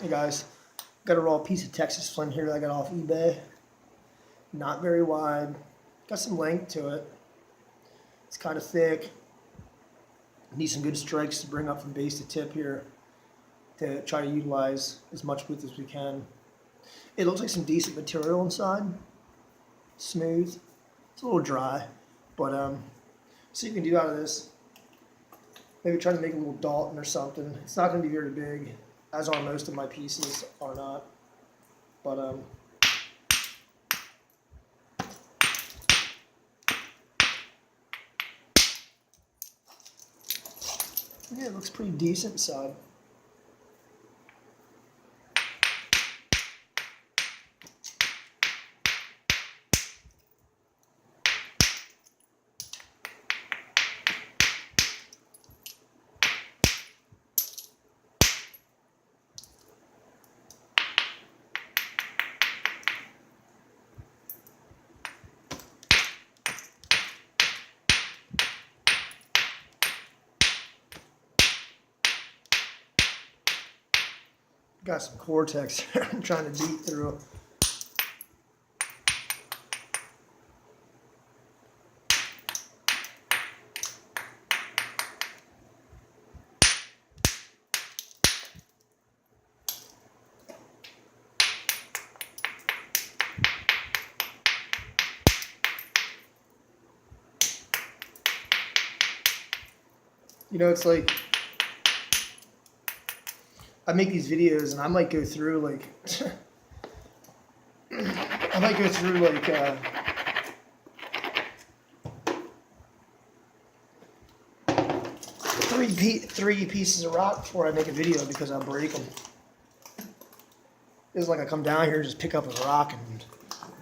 Hey guys, got a raw piece of Texas flint here that I got off eBay. Not very wide, got some length to it. It's kind of thick. Need some good strikes to bring up from base to tip here to try to utilize as much width as we can. It looks like some decent material inside. Smooth. It's a little dry, but see what you can do out of this. Maybe try to make a little Dalton or something. It's not going to be very big, as are most of my pieces are not. But yeah, it looks pretty decent inside. Got some Cortex here I'm trying to beat through. You know, it's like I make these videos and I might go through like three pieces of rock before I make a video because I'll break them. It's like I come down here and just pick up a rock and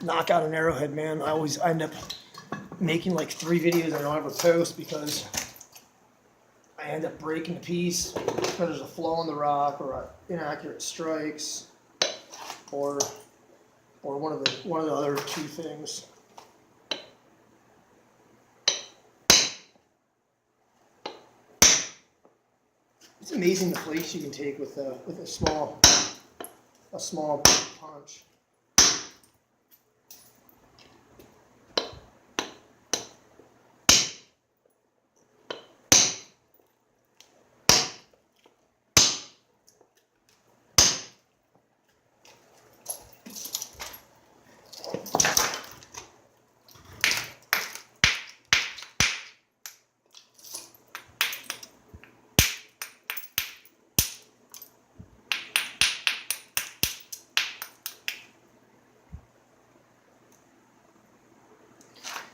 knock out an arrowhead, man. I end up making like 3 videos I don't ever post because I end up breaking the piece because there's a flaw in the rock or inaccurate strikes or one of the other 2 things. It's amazing the place you can take with a small punch.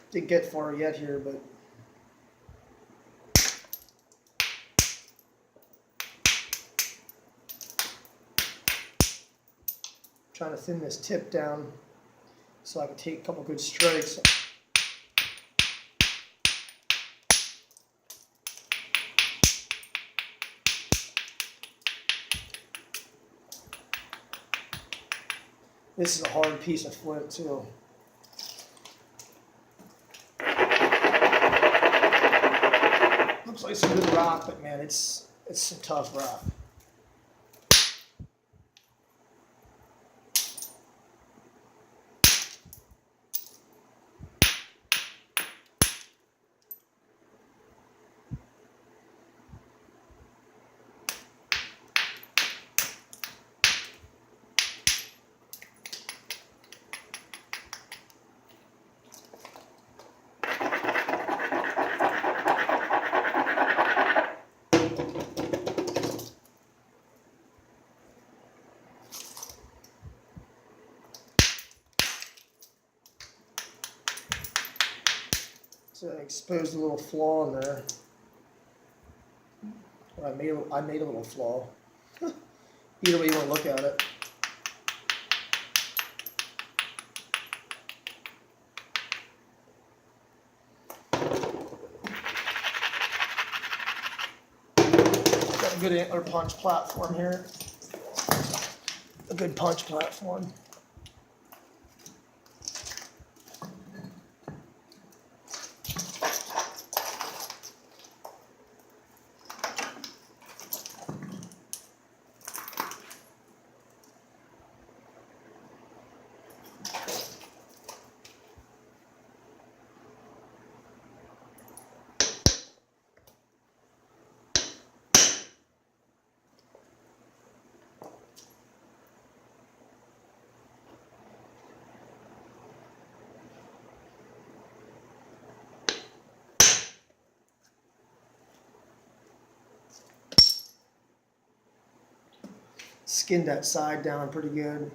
Didn't get far yet here, but trying to thin this tip down so I can take a couple good strikes. This is a hard piece of flint too. Looks like some good rock, but man, it's some tough rock. So I exposed a little flaw in there. Or I made a little flaw. Either way you want to look at it. Got a good antler punch platform here. A good punch platform. skinned that side down pretty good.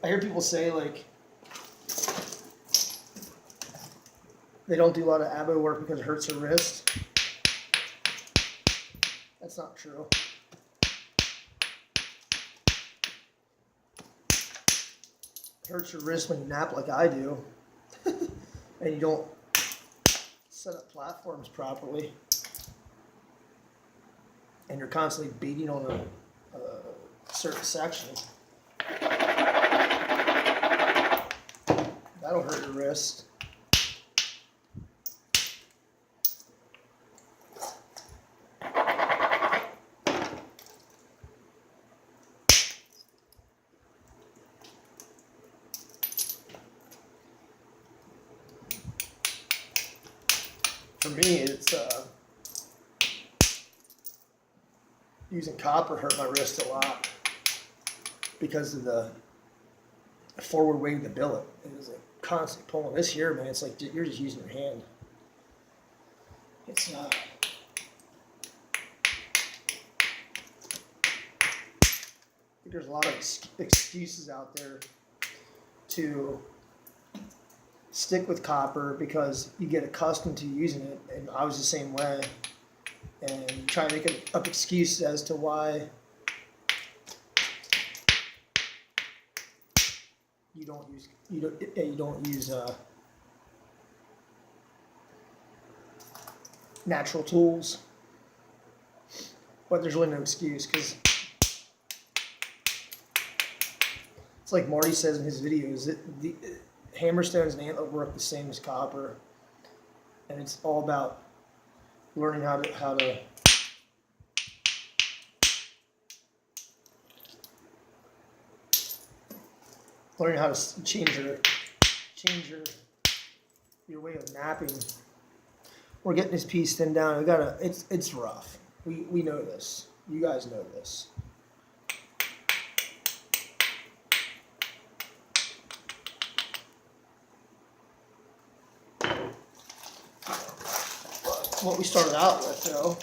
I hear people say like they don't do a lot of abo work because it hurts their wrist. That's not true. It hurts your wrist when you nap like I do, and you don't set up platforms properly, and you're constantly beating on a certain section. That'll hurt your wrist. For me, it's using copper hurt my wrist a lot because of the forward weight of the billet. It was like constant pulling. This here, man, it's like you're just using your hand. It's I think there's a lot of excuses out there to stick with copper because you get accustomed to using it, and I was the same way. And try to make up excuses as to why you don't use natural tools. But there's really no excuse because it's like Marty says in his videos that the hammerstones and antler work the same as copper, and it's all about learning how to change your way of napping. We're getting this piece thinned down. It's rough. We know this. You guys know this. What we started out with, though.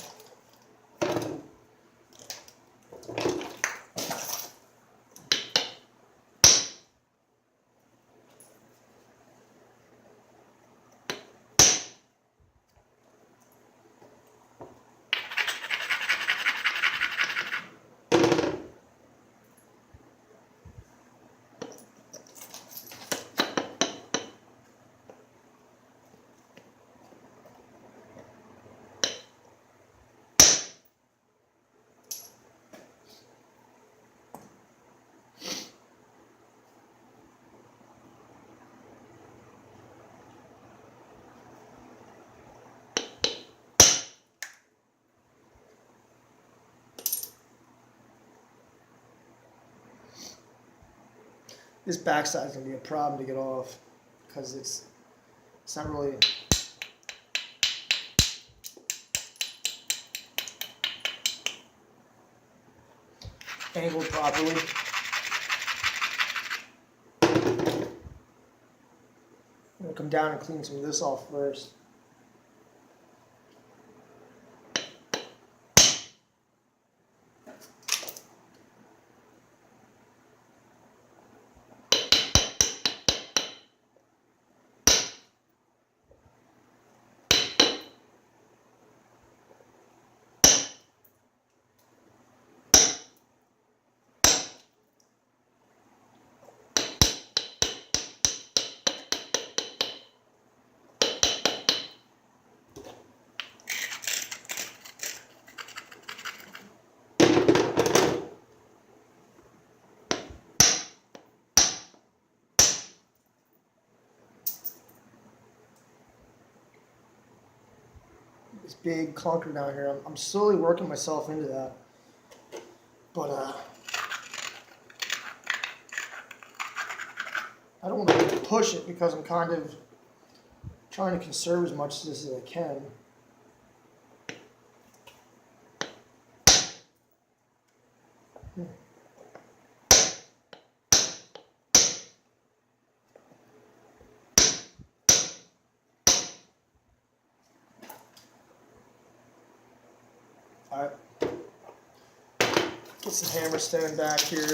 This backside is going to be a problem to get off because it's not really angled properly. I'm going to come down and clean some of this off first. This big clunker down here. I'm slowly working myself into that. But I don't want to push it because I'm kind of trying to conserve as much of this as I can. All right, get some hammerstone back here.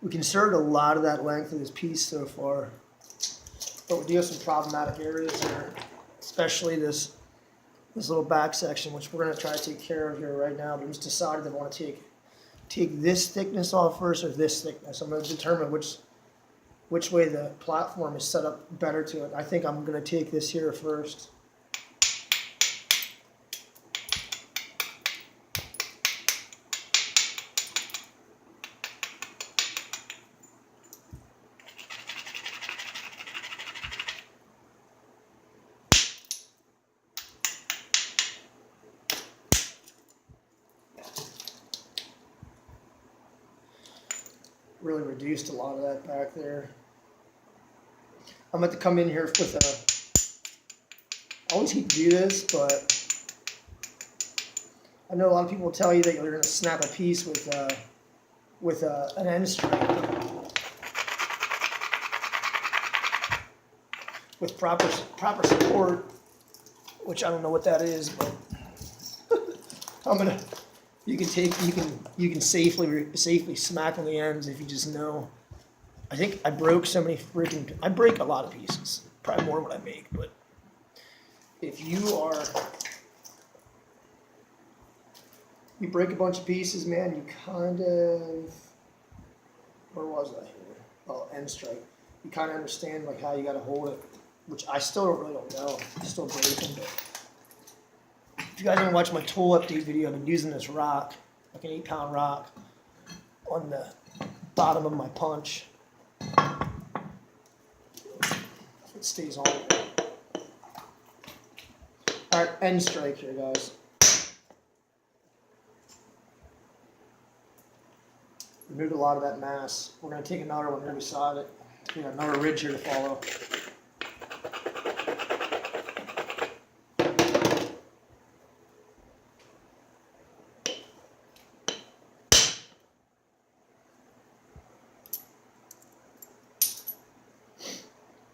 We conserved a lot of that length of this piece so far, but we do have some problematic areas here, especially this little back section, which we're going to try to take care of here right now. But we just decided that I want to take this thickness off first or this thickness. I'm going to determine which way the platform is set up better to it. I think I'm going to take this here first. Really reduced a lot of that back there. I'm going to come in here with I always hate to do this, but I know a lot of people will tell you that you're going to snap a piece with an end strike. With proper support, which I don't know what that is, but you can safely smack on the ends if you just know. I think I broke so many I break a lot of pieces, probably more than what I make, but if you break a bunch of pieces, man, you kind of, where was I here? Oh, end strike. You kind of understand like how you got to hold it, which I still really don't know. I'm still breaking, but if you guys haven't watched my tool update video, I've been using this rock, like an 8-pound rock, on the bottom of my punch. It stays on. Alright, end strike here, guys. Removed a lot of that mass. We're going to take another one here beside it. We got another ridge here to follow.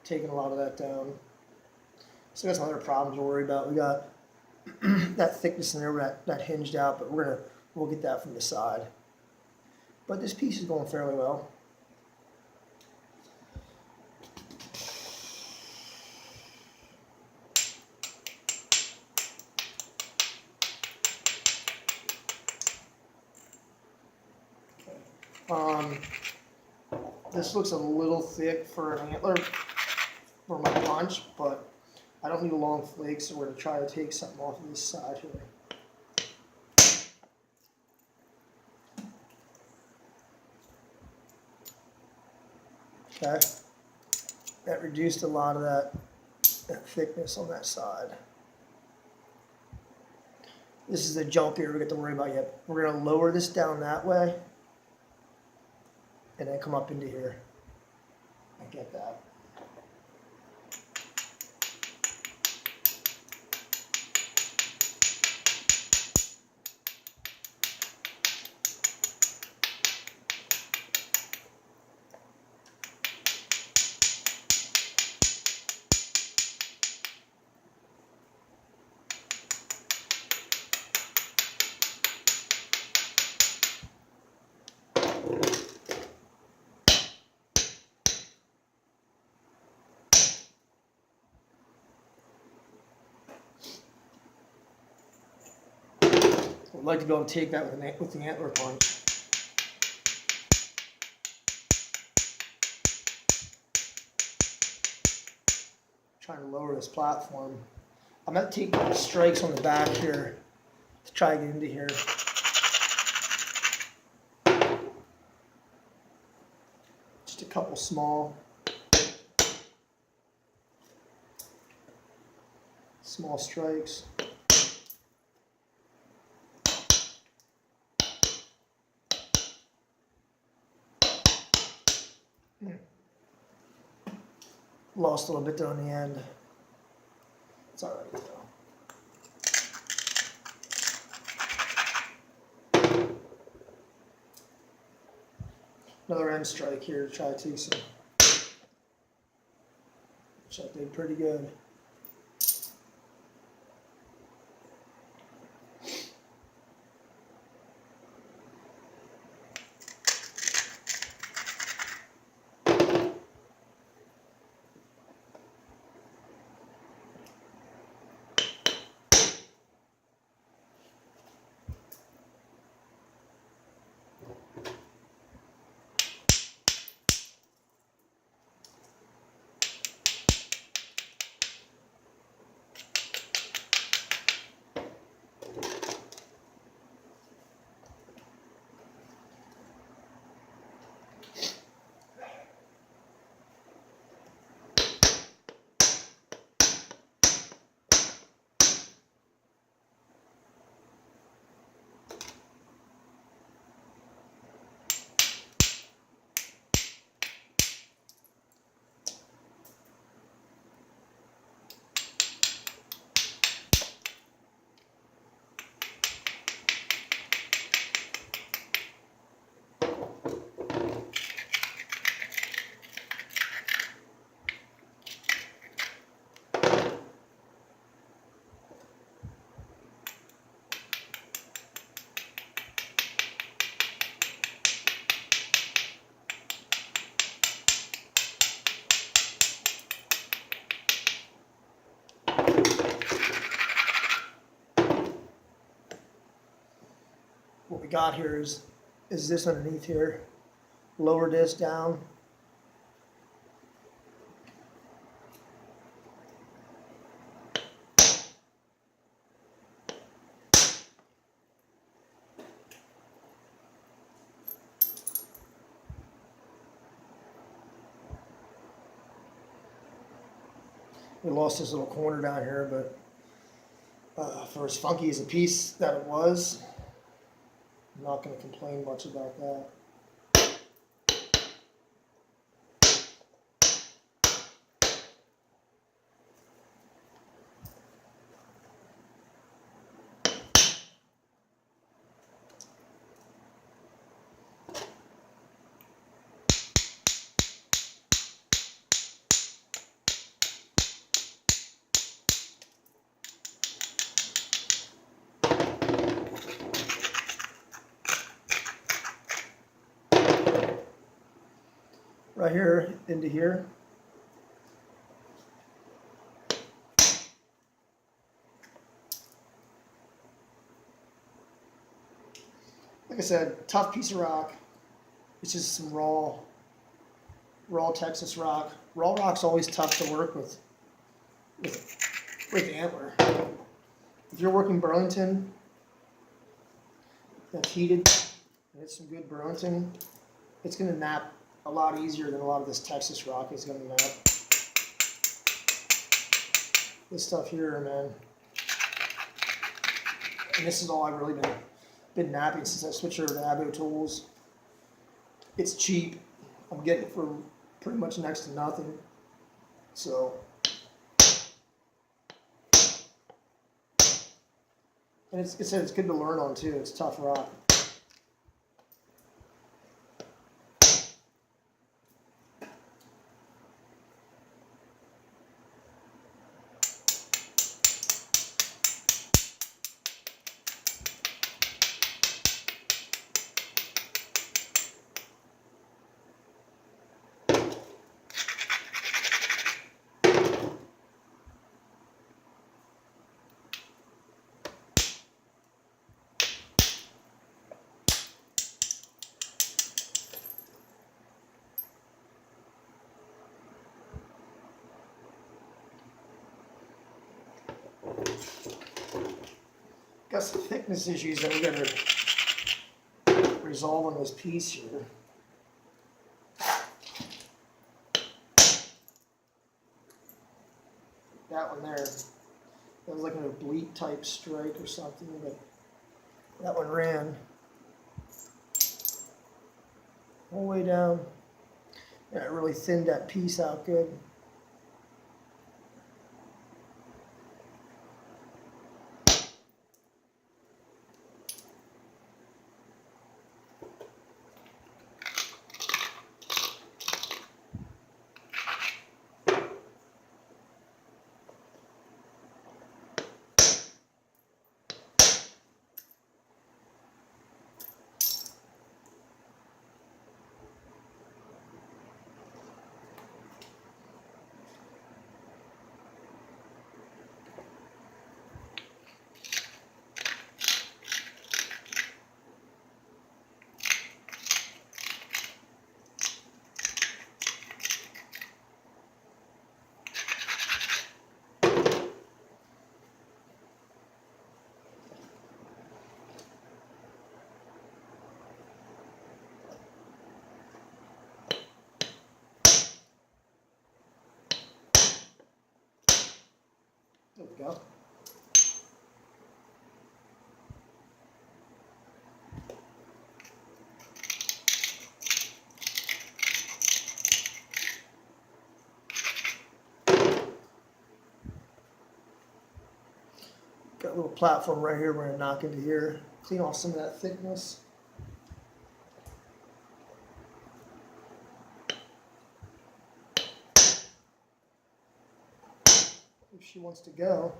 Taking a lot of that down. So got some other problems to worry about. We got that thickness in there, that hinged out, but we'll get that from the side. But this piece is going fairly well. Okay. This looks a little thick for an antler for my punch, but I don't need a long flake, so we're going to try to take something off of this side here. Okay, that reduced a lot of that thickness on that side. This is the jump here we got to worry about yet. We're going to lower this down that way and then come up into here. I get that. I'd like to go and take that with the antler punch. Trying to lower this platform. I'm going to take strikes on the back here to try to get into here. Just a couple small strikes. Lost a little bit there on the end. It's all right though. Another end strike here to try to some. Which I did pretty good. What we got here is this underneath here. Lower this down. We lost this little corner down here, but for as funky as a piece that it was, I'm not going to complain much about that. Right here into here. Like I said, tough piece of rock. It's just some raw Texas rock. Raw rock's always tough to work with antler. If you're working Burlington that's heated and it's some good Burlington, it's going to nap a lot easier than a lot of this Texas rock is going to nap. This stuff here, man. And this is all I've really been napping since I switched over to Abo Tools. It's cheap. I'm getting it for pretty much next to nothing. So, and it's good to learn on too. It's tough rock. Got some thickness issues that we got to resolve on this piece here. That one there, that was like an oblique type strike or something, but that one ran all the way down. Yeah, it really thinned that piece out good. There we go. Got a little platform right here. We're going to knock into here, clean off some of that thickness. If she wants to go.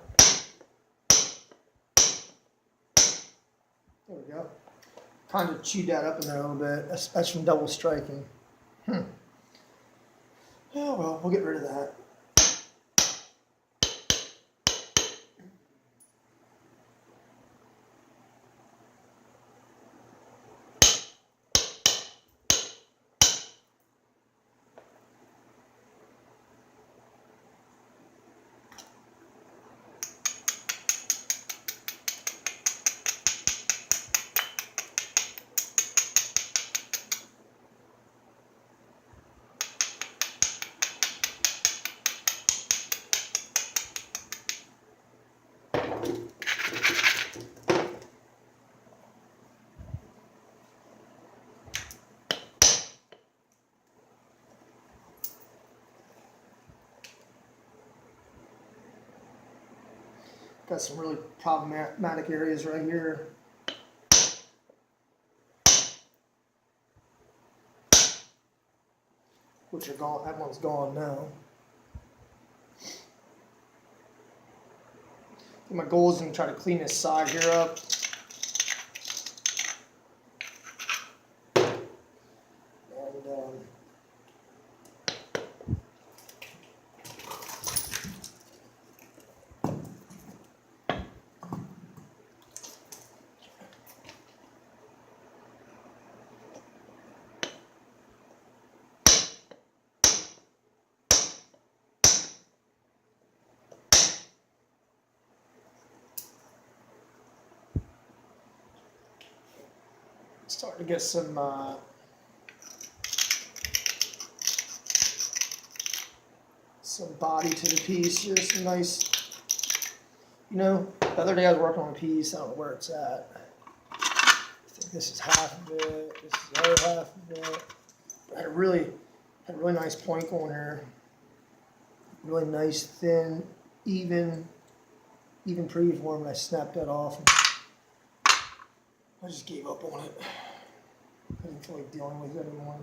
There we go. Kind of chewed that up in there a little bit. That's from double striking. Oh well, we'll get rid of that. Got some really problematic areas right here. Which are gone. That one's gone now. My goal is to try to clean this side here up. And starting to get some body to the piece here. Some nice, you know, the other day I was working on a piece. I don't know where it's at. I think this is half of it. This is the other half of it. But I had a really nice point going here. Really nice, thin, even preform, and I snapped that off. I just gave up on it. I didn't feel like dealing with it anymore.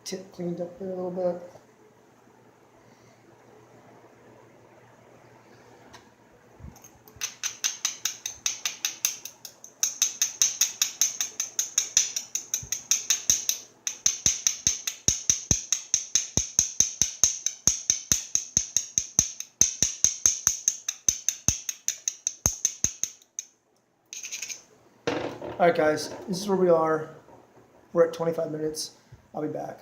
Tip cleaned up there a little bit. All right, guys, this is where we are. We're at 25 minutes. I'll be back.